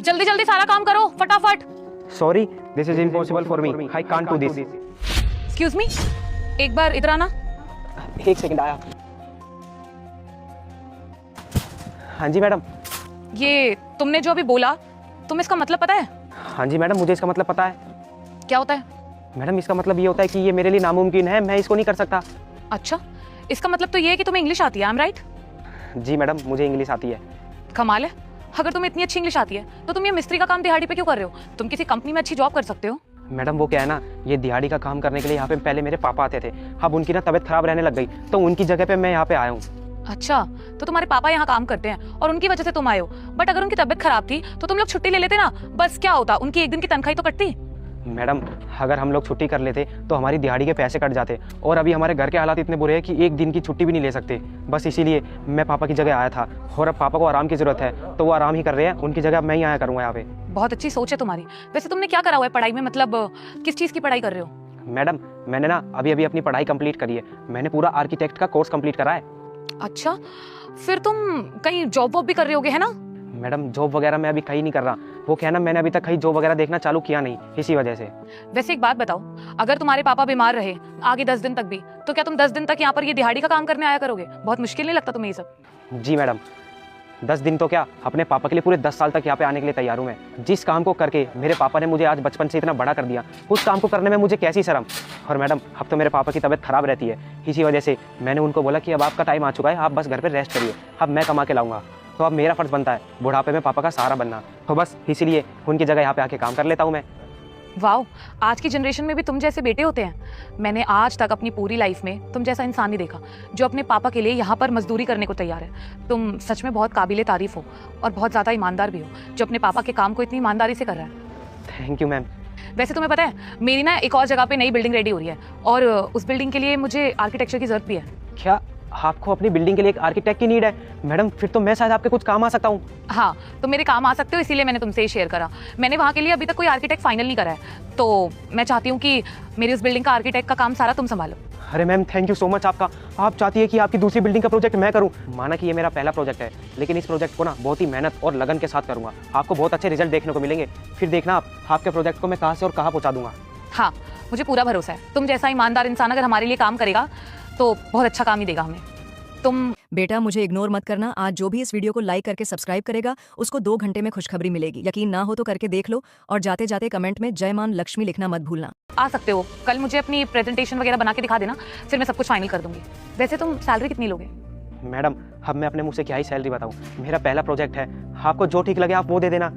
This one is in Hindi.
जल्दी जल्दी सारा काम करो फटाफट। Sorry, this is impossible for me, I can't do this. Excuse me, एक बार इधर आना। एक सेकंड आया। हाँ जी मैडम। ये तुमने जो अभी बोला, तुम्हें इसका मतलब पता है? हाँ जी मैडम, मुझे इसका मतलब पता है। क्या होता है? मैडम इसका मतलब ये होता है कि ये मेरे लिए नामुमकिन है, मैं इसको नहीं कर सकता। अच्छा, इसका मतलब तो ये है कि तुम्हें इंग्लिश आती है, आई एम राइट? जी मैडम, मुझे इंग्लिश आती है। कमाल है, अगर तुम्हें इतनी अच्छी इंग्लिश आती है तो तुम ये मिस्त्री का काम दिहाड़ी पे क्यों कर रहे हो? तुम किसी कंपनी में अच्छी जॉब कर सकते हो। मैडम वो क्या है ना, ये दिहाड़ी का काम करने के लिए यहाँ पे पहले मेरे पापा आते थे। अब उनकी ना तबीयत खराब रहने लग गई, तो उनकी जगह पे मैं यहाँ पे आया हूँ। अच्छा, तो तुम्हारे पापा यहाँ काम करते हैं और उनकी वजह से तुम आए हो। बट अगर उनकी तबीयत खराब थी तो तुम लोग छुट्टी ले लेते ना, बस क्या होता, उनकी एक दिन की तनख्वाही तो कटती। मैडम अगर हम लोग छुट्टी कर लेते तो हमारी दिहाड़ी के पैसे कट जाते, और अभी हमारे घर के हालात इतने बुरे हैं कि एक दिन की छुट्टी भी नहीं ले सकते। बस इसीलिए मैं पापा की जगह आया था, और अब पापा को आराम की जरूरत है तो वो आराम ही कर रहे हैं, उनकी जगह मैं ही आया करूँगा यहाँ पे। बहुत अच्छी सोच है तुम्हारी। वैसे तुमने क्या करा हुआ है पढ़ाई में, मतलब किस चीज़ की पढ़ाई कर रहे हो? मैडम मैंने ना अभी अभी अपनी पढ़ाई कंप्लीट करी है, मैंने पूरा आर्किटेक्ट का कोर्स कंप्लीट करा है। अच्छा, फिर तुम कहीं जॉब वॉब भी कर रहे होगे, है ना? मैडम जॉब वगैरह मैं अभी कहीं नहीं कर रहा, वो क्या है ना, मैंने अभी तक कहीं जॉब वगैरह देखना चालू किया नहीं, इसी वजह से। वैसे एक बात बताओ, अगर तुम्हारे पापा बीमार रहे आगे 10 दिन तक भी, तो क्या तुम 10 दिन तक यहाँ पर ये दिहाड़ी का काम करने आया करोगे? बहुत मुश्किल नहीं लगता तुम्हें ये सब? जी मैडम, 10 दिन तो क्या, अपने पापा के लिए पूरे 10 साल तक यहाँ पे आने के लिए तैयार हूँ मैं। जिस काम को करके मेरे पापा ने मुझे आज बचपन से इतना बड़ा कर दिया, उस काम को करने में मुझे कैसी शर्म। और मैडम अब तो मेरे पापा की तबीयत खराब रहती है, इसी वजह से मैंने उनको बोला कि अब आपका टाइम आ चुका है, आप बस घर पे रेस्ट करिए, अब मैं कमा के लाऊंगा। तो अब मेरा फर्ज बनता है बुढ़ापे में पापा का सहारा बनना, तो बस इसीलिए उनकी जगह यहाँ पे आके काम कर लेता हूँ मैं। वाओ, आज की जनरेशन में भी तुम जैसे बेटे होते हैं। मैंने आज तक अपनी पूरी लाइफ में तुम जैसा इंसान नहीं देखा जो अपने पापा के लिए यहाँ पर मजदूरी करने को तैयार है। तुम सच में बहुत काबिले तारीफ हो और बहुत ज़्यादा ईमानदार भी हो, जो अपने पापा के काम को इतनी ईमानदारी से कर रहा है। Thank you ma'am. वैसे तुम्हें पता है, मेरी ना एक और जगह पे नई बिल्डिंग रेडी हो रही है, और उस बिल्डिंग के लिए मुझे आर्किटेक्चर की जरूरत भी है। क्या आपको अपनी बिल्डिंग के लिए एक आर्किटेक्ट की नीड है? मैडम फिर तो मैं शायद आपके कुछ काम आ सकता हूँ। हाँ, तो मेरे काम आ सकते हो, इसीलिए मैंने तुमसे शेयर करा। मैंने वहाँ के लिए अभी तक कोई आर्किटेक्ट फाइनल नहीं करा है, तो मैं चाहती हूँ कि मेरी उस बिल्डिंग का आर्किटेक्ट का काम सारा तुम संभालो। अरे ma'am thank you so much आपका। आप चाहती है कि आपकी दूसरी बिल्डिंग का प्रोजेक्ट मैं करूं। माना कि ये मेरा पहला प्रोजेक्ट है, लेकिन इस प्रोजेक्ट को ना बहुत ही मेहनत और लगन के साथ करूंगा। आपको बहुत अच्छे रिजल्ट देखने को मिलेंगे, फिर देखना आप आपके प्रोजेक्ट को मैं कहाँ से और कहाँ पहुँचा दूंगा। हाँ, मुझे पूरा भरोसा है, तुम जैसा ईमानदार इंसान अगर हमारे लिए काम करेगा तो बहुत अच्छा काम ही देगा हमें। तुम बेटा मुझे इग्नोर मत करना। आज जो भी इस वीडियो को लाइक करके सब्सक्राइब करेगा उसको 2 घंटे में खुशखबरी मिलेगी। यकीन ना हो तो करके देख लो, और जाते जाते कमेंट में जय मान लक्ष्मी लिखना मत भूलना। आ सकते हो, कल मुझे अपनी प्रेजेंटेशन वगैरह बना के दिखा देना, फिर मैं सब कुछ फाइनल कर दूंगी। वैसे तुम सैलरी कितनी लोगे? मैडम अब मैं अपने मुंह से क्या ही सैलरी बताऊं, मेरा पहला प्रोजेक्ट है, आपको जो ठीक लगे आप वो दे देना।